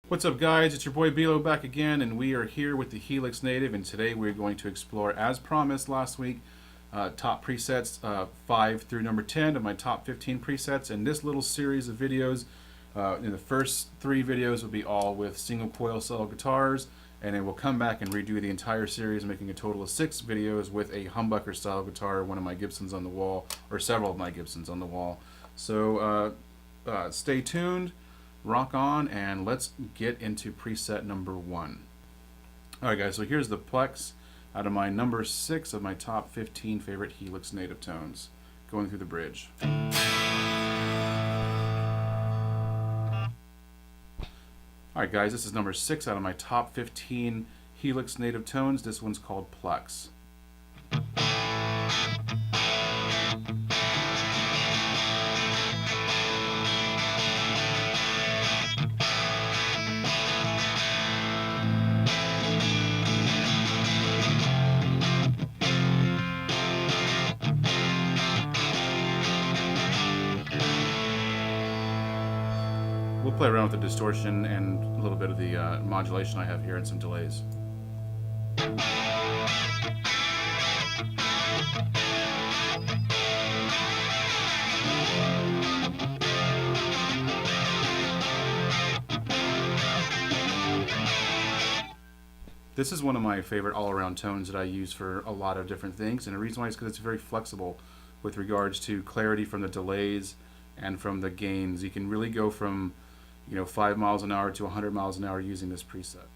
What's up, guys? It's your boy Bilo back again, and we are here with the Helix Native, and today we're going to explore, as promised last week, top presets 5 through number 10 of my top 15 presets. And this little series of videos, in the first 3 videos will be all with single coil cell guitars, and then we'll come back and redo the entire series, making a total of 6 videos with a humbucker style guitar, one of my Gibsons on the wall, or several of my Gibsons on the wall. So stay tuned. Rock on, and let's get into preset number 1. Alright guys, so here's the Plex out of my number 6 of my top 15 favorite Helix native tones, going through the bridge. Alright guys, this is number 6 out of my top 15 Helix native tones. This one's called Plucks. We'll play around with the distortion and a little bit of the modulation I have here and some delays. This is one of my favorite all-around tones that I use for a lot of different things, and the reason why is because it's very flexible with regards to clarity from the delays and from the gains. You can really go from 5 miles an hour to 100 miles an hour using this preset.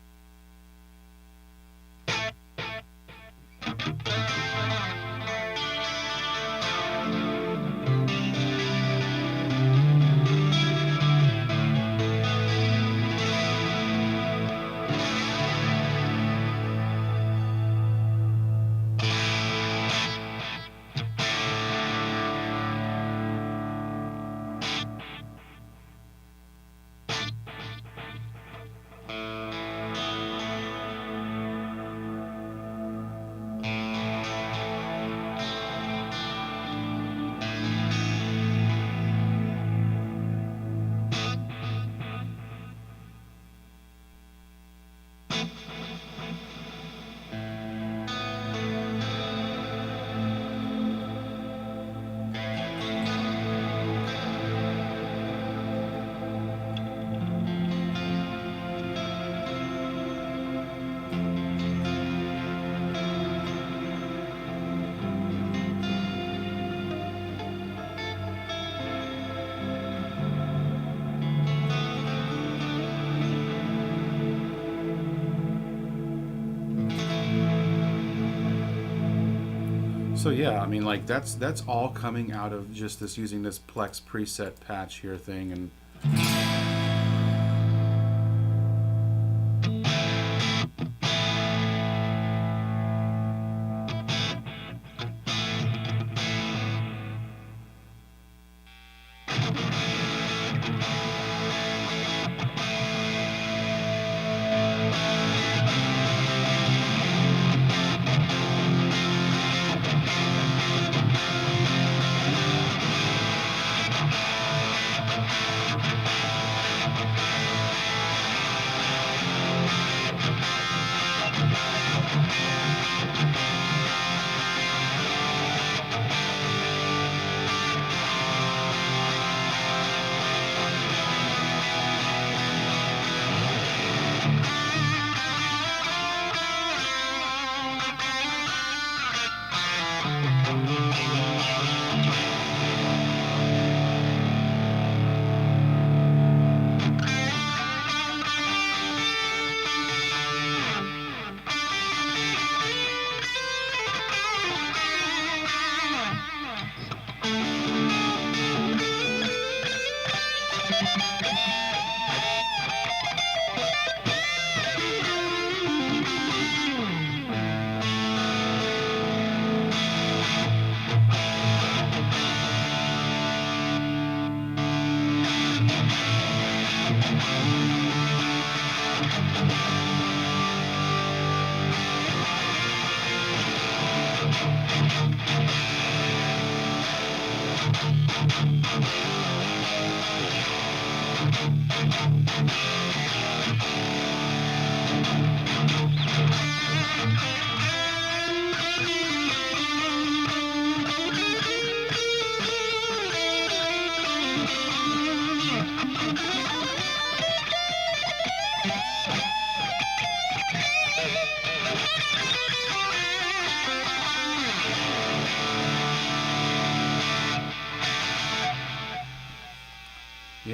So yeah, I mean, like that's all coming out of just this, using this Plex preset patch here thing. And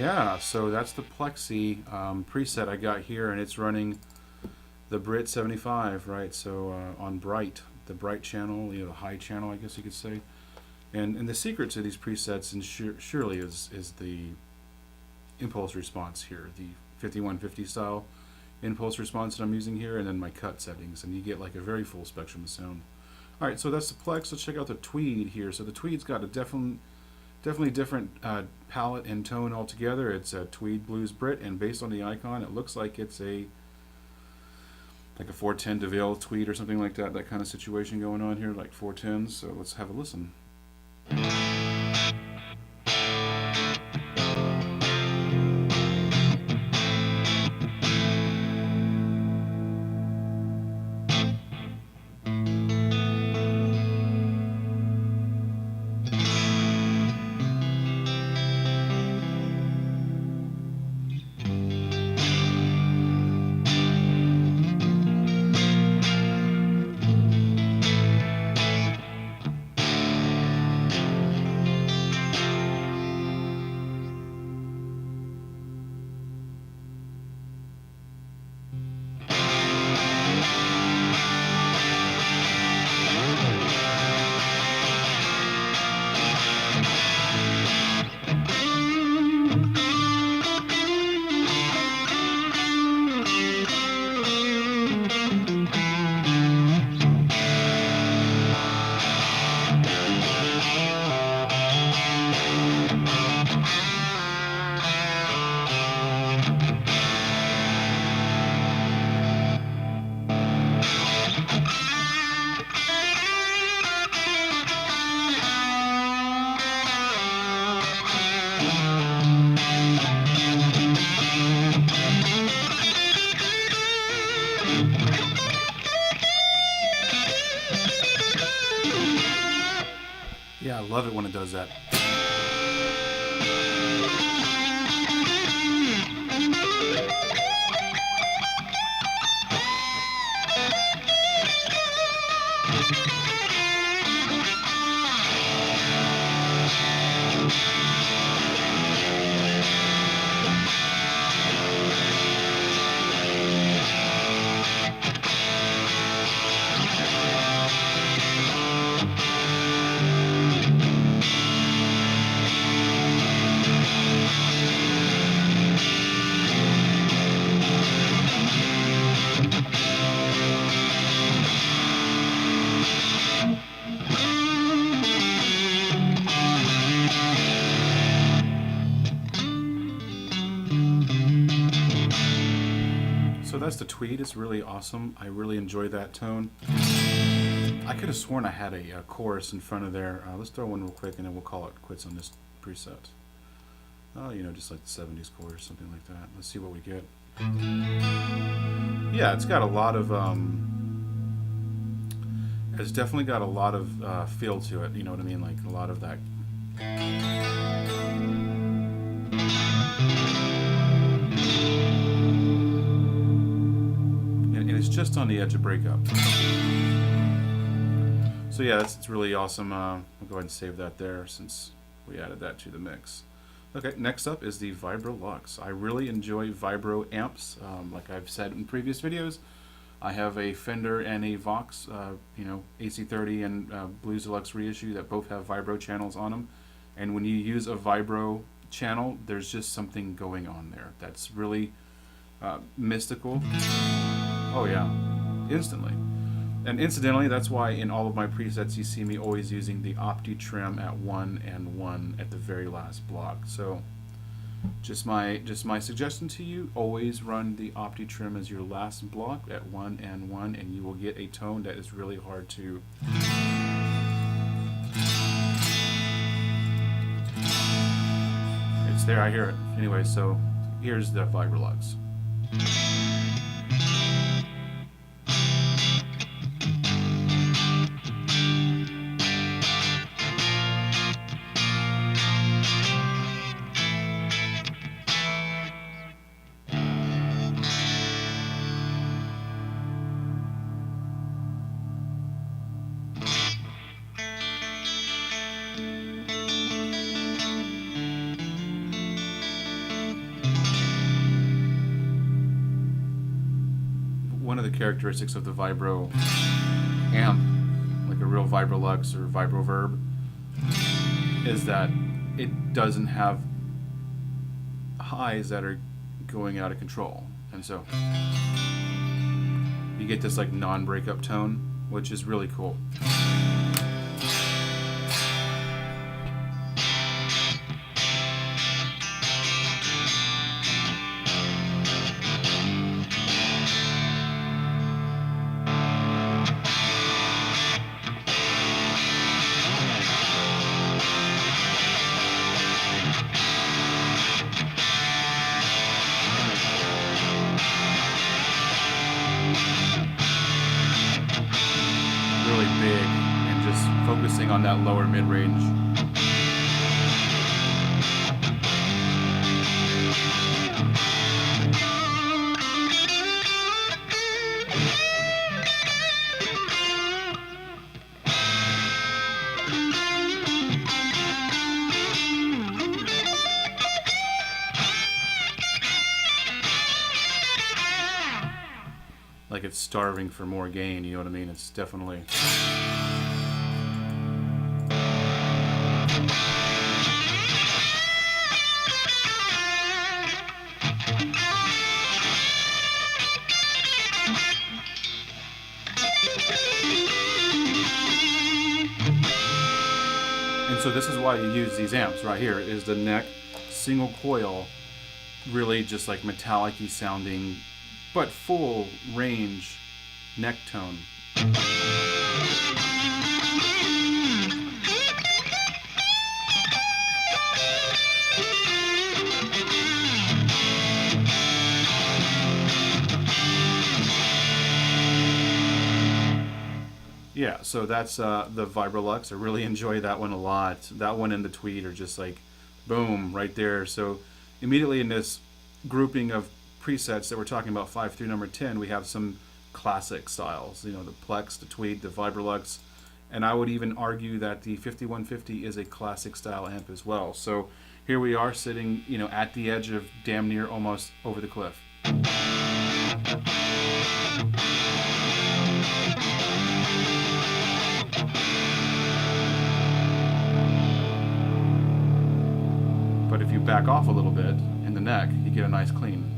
Yeah, so that's the Plexi preset I got here, and it's running the Brit 75, right? So on Bright, the Bright channel, the high channel, I guess you could say. And the secret to these presets, and surely is the impulse response here, the 5150 style impulse response that I'm using here, and then my cut settings, and you get like a very full spectrum of sound. All right, so that's the Plex. Let's check out the Tweed here. So the Tweed's got a definitely different palette and tone altogether. It's a Tweed Blues Brit, and based on the icon, it looks like it's like a 410 DeVille Tweed or something like that. That kind of situation going on here, like 410s. So let's have a listen. Yeah, I love it when it does that. So that's the Tweed. It's really awesome. I really enjoy that tone. I could have sworn I had a chorus in front of there. Let's throw one real quick, and then we'll call it quits on this preset. Oh, just like the 70s chorus, something like that. Let's see what we get. Yeah, it's got a lot of it's definitely got a lot of feel to it. You know what I mean? Like a lot of that. And it's just on the edge of breakup. So yeah, it's really awesome. I'll go ahead and save that there since we added that to the mix. Okay, next up is the Vibro Lux. I really enjoy Vibro amps. Like I've said in previous videos, I have a Fender and a Vox, AC30 and Blues Deluxe reissue that both have Vibro channels on them. And when you use a Vibro channel, there's just something going on there that's really mystical. Oh yeah, instantly. And incidentally, that's why in all of my presets you see me always using the Opti trim at 1 and 1 at the very last block. So just my suggestion to you, always run the Opti trim as your last block at 1 and 1, and you will get a tone that is really hard to it's there, I hear it. Anyway, so here's the Vibro Lux. one of the characteristics of the Vibro amp, like a real Vibrolux or Vibro Verb, is that it doesn't have highs that are going out of control, and so you get this like non-breakup tone, which is really cool. Really big, and just focusing on that lower mid-range. Like it's starving for more gain, you know what I mean? It's definitely... And so this is why you use these amps right here, is the neck single coil, really just like metallic-y sounding, but full range neck tone. Yeah, so that's the Vibrolux. I really enjoy that one a lot. That one and the Tweed are just like, boom, right there. So immediately in this grouping of presets that we're talking about 5 through number 10, we have some classic styles. You know, the Plucks, the Tweed, the Vibrolux, and I would even argue that the 5150 is a classic style amp as well. So here we are sitting, you know, at the edge of damn near almost over the cliff. But if you back off a little bit in the neck, you get a nice clean.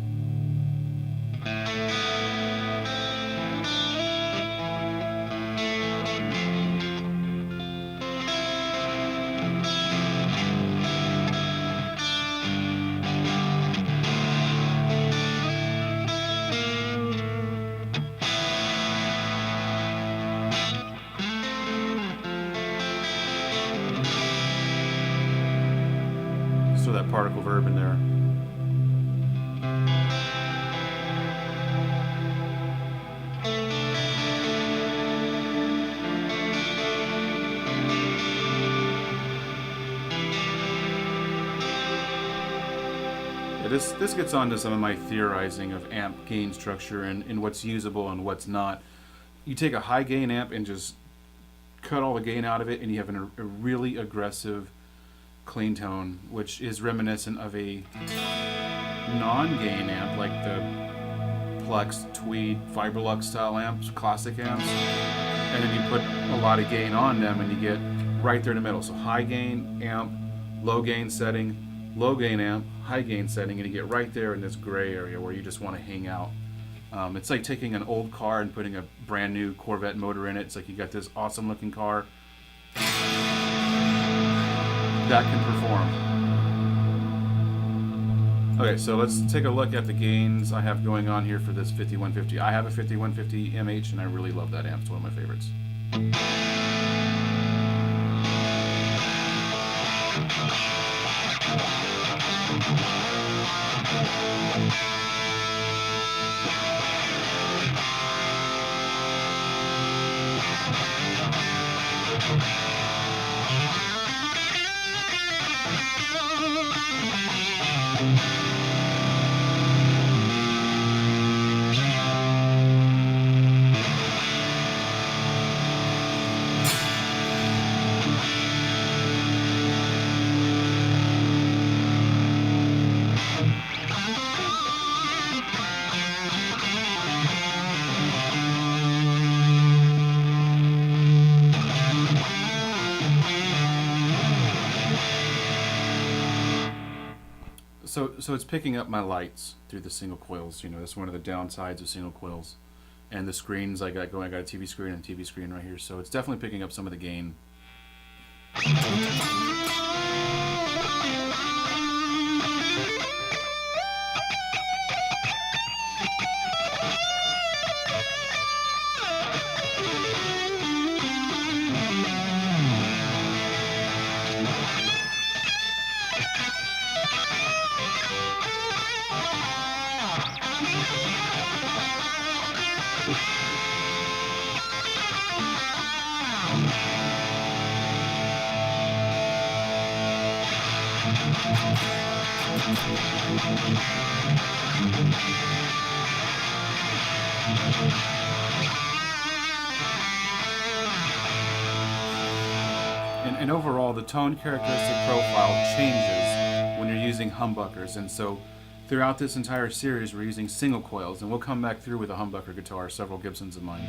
So that particle verb in there. Yeah, this gets on to some of my theorizing of amp gain structure and what's usable and what's not. You take a high gain amp and just cut all the gain out of it, and you have a really aggressive clean tone, which is reminiscent of a non-gain amp like the Plucks, Tweed, Vibrolux style amps, classic amps, and then you put a lot of gain on them and you get right there in the middle. So high gain amp, low gain setting, low gain amp, high gain setting, and you get right there in this gray area where you just want to hang out. It's like taking an old car and putting a brand new Corvette motor in it. It's like you got this awesome looking car that can perform. Okay, so let's take a look at the gains I have going on here for this 5150. I have a 5150 MH and I really love that amp. It's one of my favorites. so it's picking up my lights through the single coils. You know, that's one of the downsides of single coils. And the screens I got going, I got a TV screen and a TV screen right here, so it's definitely picking up some of the gain. And overall, the tone characteristic profile changes when you're using humbuckers, and so throughout this entire series we're using single coils, and we'll come back through with a humbucker guitar, several Gibsons of mine.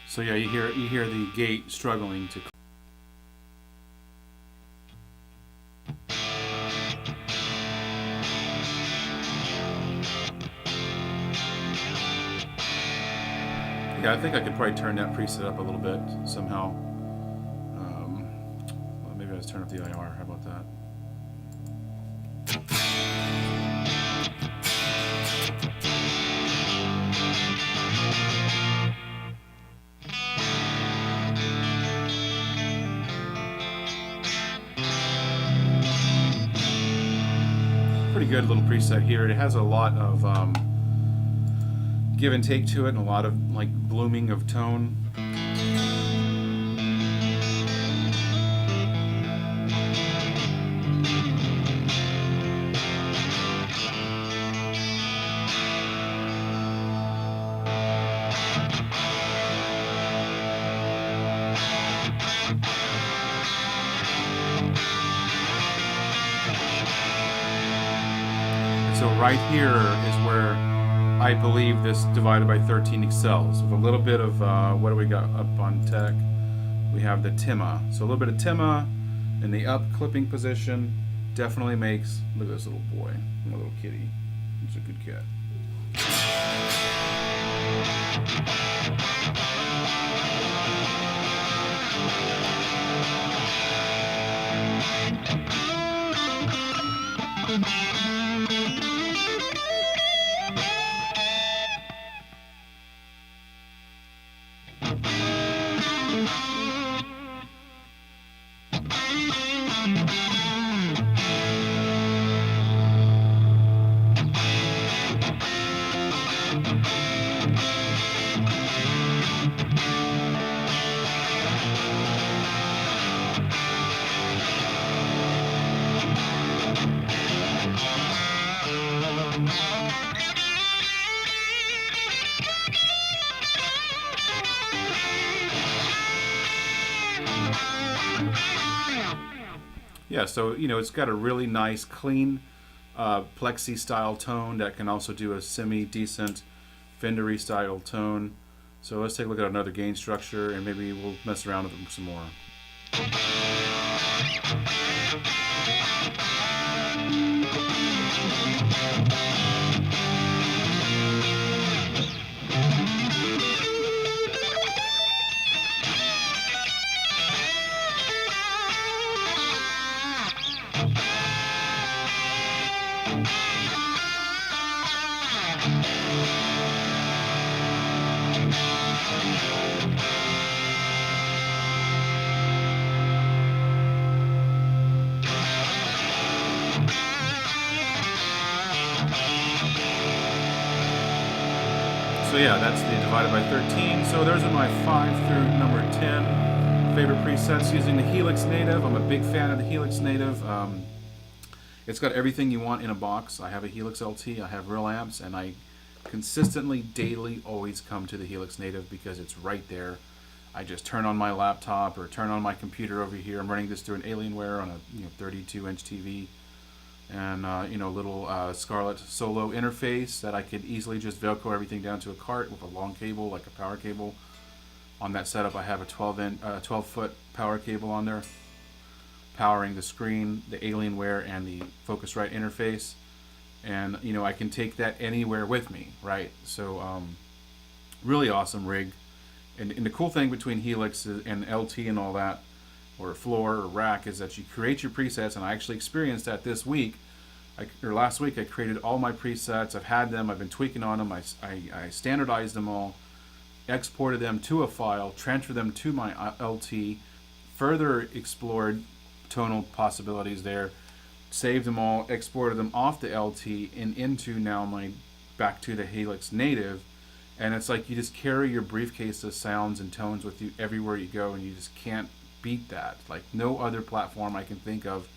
So yeah, you hear the gate struggling to. Yeah, I think I could probably turn that preset up a little bit somehow. Well, maybe I'll just turn up the IR. How about that? Pretty good little preset here. It has a lot of give and take to it, and a lot of like blooming of tone. So right here is where I believe this divided by 13 excels. With a little bit of, what do we got up on tech? We have the Timma. So a little bit of Timma in the up clipping position definitely makes, look at this little boy, my little kitty. He's a good cat. Yeah, so you know, it's got a really nice, clean plexi style tone that can also do a semi-decent Fendery style tone. So let's take a look at another gain structure, and maybe we'll mess around with them some more. So yeah, that's the divided by 13. So those are my 5 through number 10 favorite presets using the Helix Native. I'm a big fan of the Helix Native. It's got everything you want in a box. I have a Helix LT, I have real amps, and I consistently, daily, always come to the Helix Native because it's right there. I just turn on my laptop or turn on my computer over here. I'm running this through an Alienware on a 32-inch TV, and little Scarlett Solo interface that I could easily just Velcro everything down to a cart with a long cable, like a power cable. On that setup, I have a 12-foot power cable on there, powering the screen, the Alienware, and the Focusrite interface. And I can take that anywhere with me, right? So really awesome rig. And the cool thing between Helix and LT and all that, or floor or rack, is that you create your presets, and I actually experienced that this week. Last week I created all my presets. I've had them, I've been tweaking on them, I standardized them all, exported them to a file, transferred them to my LT, further explored tonal possibilities there, saved them all, exported them off the LT and into back to the Helix Native. And it's like you just carry your briefcase of sounds and tones with you everywhere you go, and you just can't beat that. Like no other platform I can think of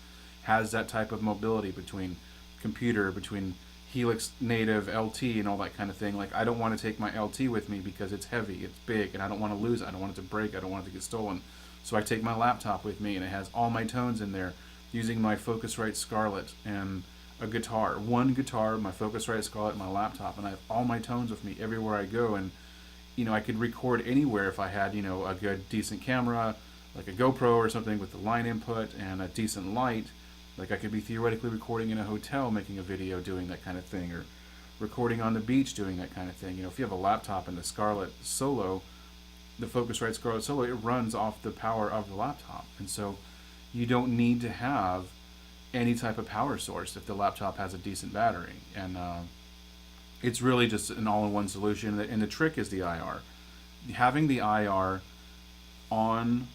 has that type of mobility between computer, between Helix Native, LT, and all that kind of thing. Like I don't want to take my LT with me because it's heavy, it's big, and I don't want to lose it. I don't want it to break, I don't want it to get stolen. So I take my laptop with me, and it has all my tones in there using my Focusrite Scarlett and a guitar. One guitar, my Focusrite Scarlett, my laptop, and I have all my tones with me everywhere I go. And I could record anywhere if I had a good decent camera, like a GoPro or something with the line input and a decent light. Like I could be theoretically recording in a hotel, making a video doing that kind of thing, or recording on the beach doing that kind of thing. If you have a laptop and the Scarlett Solo, the Focusrite Scarlett Solo, it runs off the power of the laptop, and so you don't need to have any type of power source if the laptop has a decent battery. And it's really just an all-in-one solution. And the trick is the IR. Having the IR on,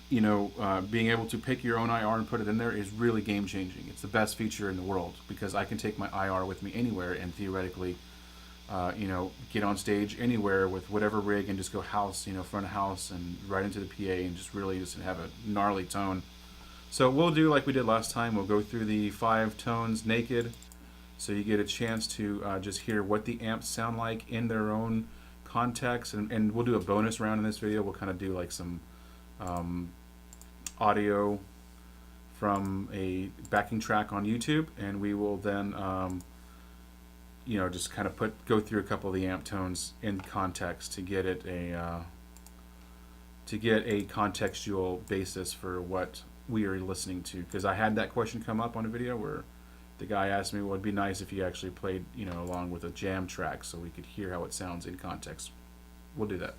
being able to pick your own IR and put it in there is really game-changing. It's the best feature in the world because I can take my IR with me anywhere and theoretically get on stage anywhere with whatever rig and just go house, front of house and right into the PA and just really just have a gnarly tone. So we'll do like we did last time. We'll go through the 5 tones naked, so you get a chance to just hear what the amps sound like in their own context. And we'll do a bonus round in this video. We'll kind of do like some audio from a backing track on YouTube, and we will then just kind of go through a couple of the amp tones in context to get it a contextual basis for what we are listening to. Because I had that question come up on a video where the guy asked me, well, it'd be nice if you actually played along with a jam track so we could hear how it sounds in context. We'll do that.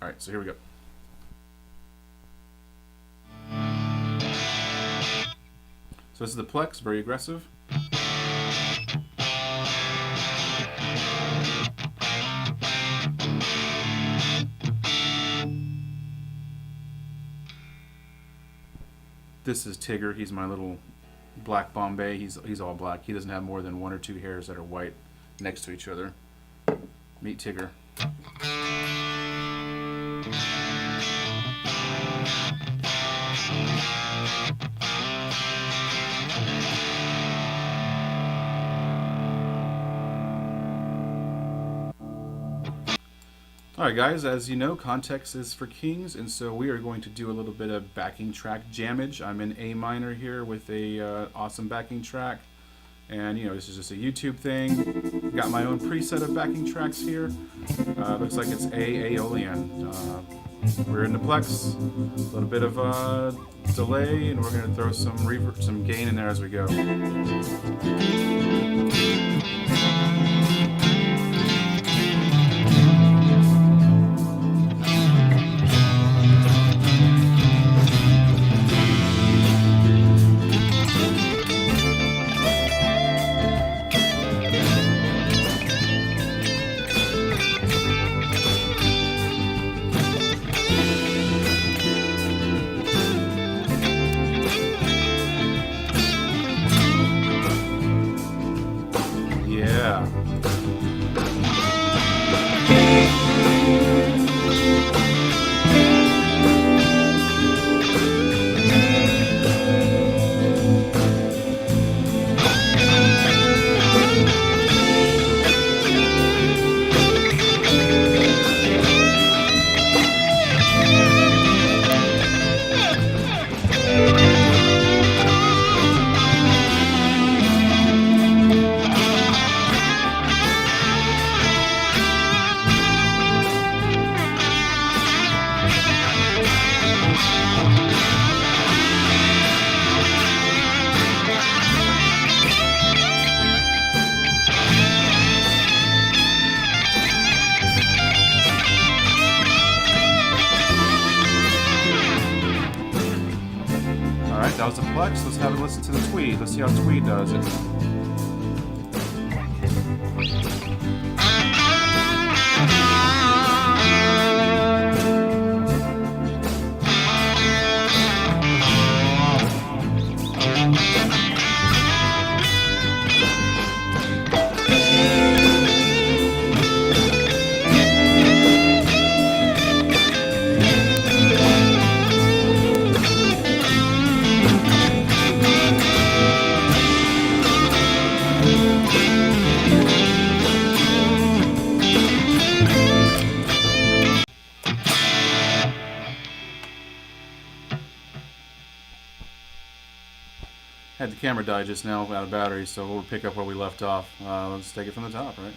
Alright, so here we go. So this is the Plex, very aggressive. This is Tigger. He's my little black Bombay. He's all black. He doesn't have more than 1 or 2 hairs that are white next to each other. Meet Tigger. Alright guys, as you know, context is for kings, and so we are going to do a little bit of backing track jammage. I'm in A minor here with a awesome backing track, and this is just a YouTube thing. Got my own preset of backing tracks here. Looks like it's A Aeolian. We're in the Plex, a little bit of delay, and we're going to throw some reverb, some gain in there as we go. listen to the tweed. Let's see how tweed does it. Had the camera die just now out of battery, so we'll pick up where we left off. Let's take it from the top, right?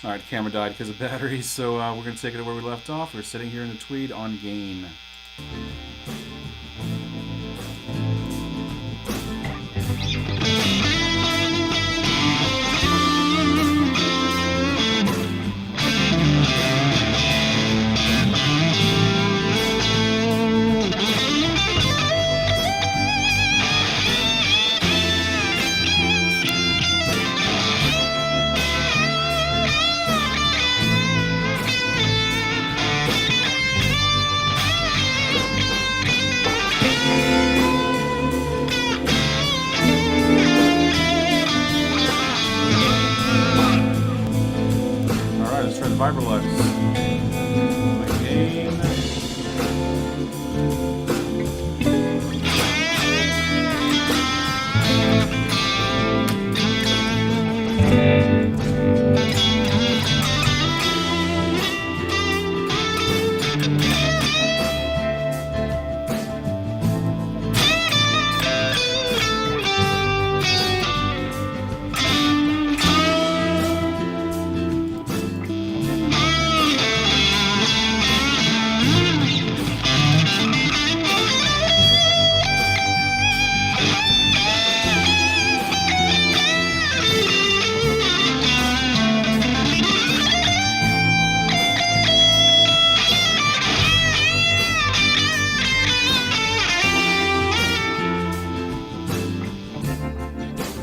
Alright, the camera died because of batteries, so we're going to take it to where we left off. We're sitting here in the tweed on gain. Vibro again.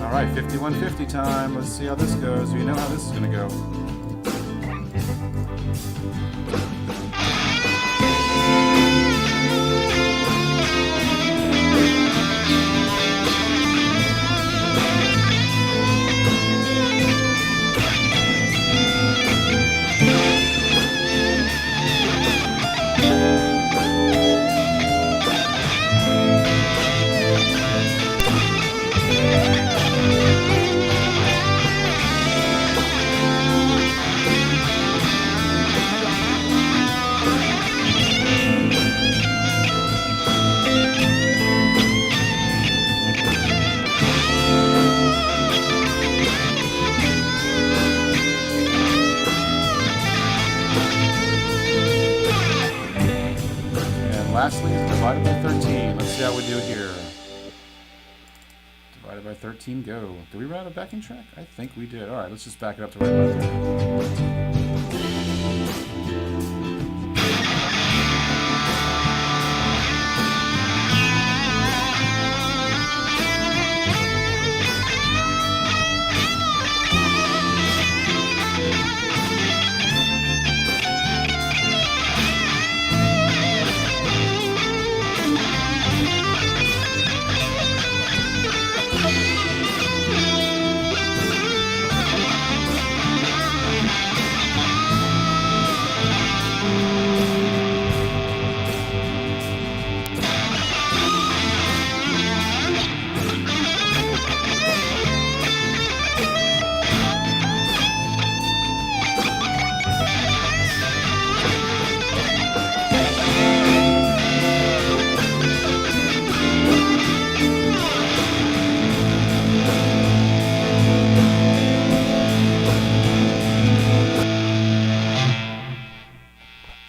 Alright, 5150 time. Let's see how this goes. You know how this is going to go. Lastly, divided by 13. Let's see how we do here. Divided by 13, go. Did we write a backing track? I think we did. Alright, let's just back it up to right about there.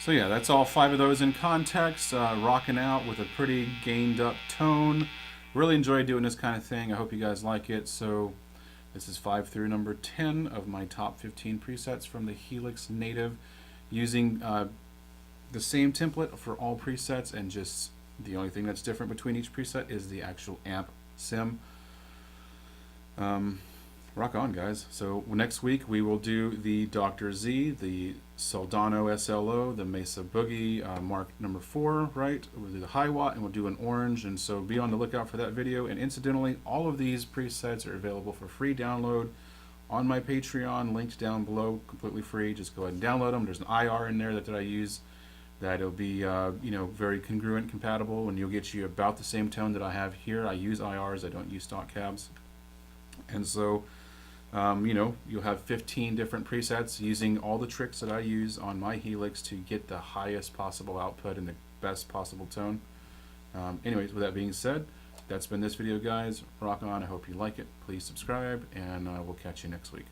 So yeah, that's all 5 of those in context, rocking out with a pretty gained up tone. Really enjoy doing this kind of thing. I hope you guys like it. So this is 5 through number 10 of my top 15 presets from the Helix Native, using the same template for all presets, and just the only thing that's different between each preset is the actual amp sim. Rock on, guys. So next week we will do the Dr. Z, the Soldano SLO, the Mesa Boogie Mark number 4, right? We'll do the high watt, and we'll do an orange, and so be on the lookout for that video. And incidentally, all of these presets are available for free download on my Patreon, linked down below, completely free. Just go ahead and download them. There's an IR in there that I use that'll be you know, very congruent, compatible, and you'll get you about the same tone that I have here. I use IRs, I don't use stock cabs. And so you know, you'll have 15 different presets using all the tricks that I use on my Helix to get the highest possible output and the best possible tone. Anyways, with that being said, that's been this video, guys. Rock on. I hope you like it. Please subscribe, and we'll catch you next week.